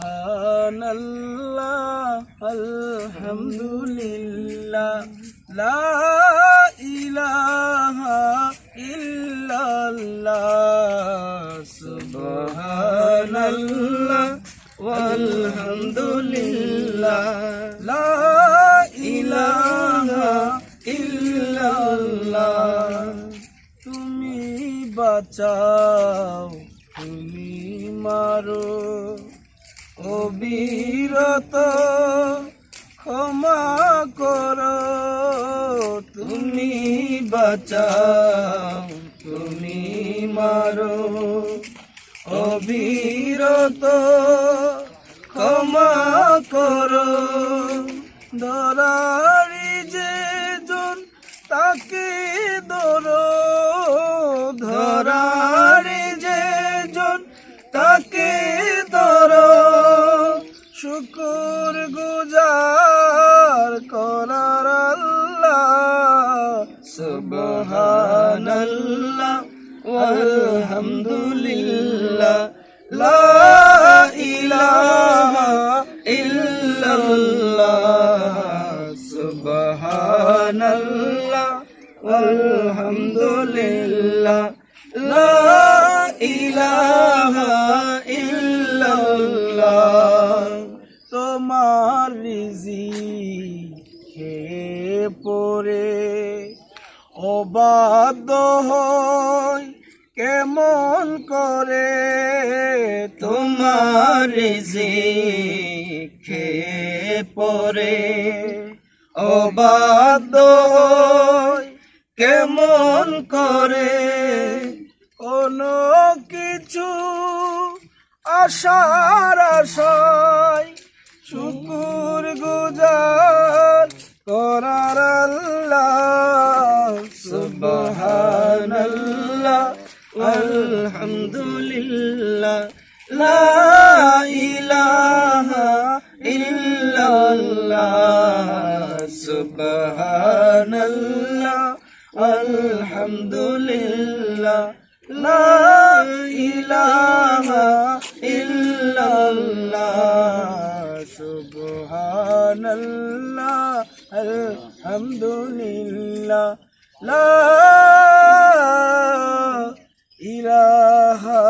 সুবহানাল্লাহ আলহামদুলিল্লাহ লা ইলাহা ইল্লাল্লাহ সুবহানাল্লাহ আলহামদুলিল্লাহ লা ইলাহা ইল্লাল্লাহ তুমি বাঁচাও তুমি মারো অবিরত ক্ষমা করো তুমি বাঁচাও তুমি মারো অবিরত ক্ষমা করো ধরারি যে জন তাকে ধরো ধরারি যে জন তাকে ধরো শুকর গুজার করার আল্লাহ সুবহানাল্লাহ আলহামদুলিল্লাহ লা ইলাহা ইল্লাল্লাহ সুবহানাল্লাহ আলহামদুলিল্লাহ লা ইলাহা ইল্লাল্লাহ তোমার রিজিক খেয়ে পরে অবাধ্য হয় কেমন করে তোমার রিজিক খেয়ে পরে অবাধ্য হয় কেমন করে কোনো কিছু আশার আশায় শুকুর গুজার করার আল্লাহ সুবহানাল্লাহ আলহামদুলিল্লাহ লা ইলাহা ইল্লাল্লাহ সুবহানাল্লাহ আলহামদুলিল্লাহ লা ইলাহা ইল্লাল্লাহ সুবহানাল্লাহ আলহামদুলিল্লাহ লা ইলাহা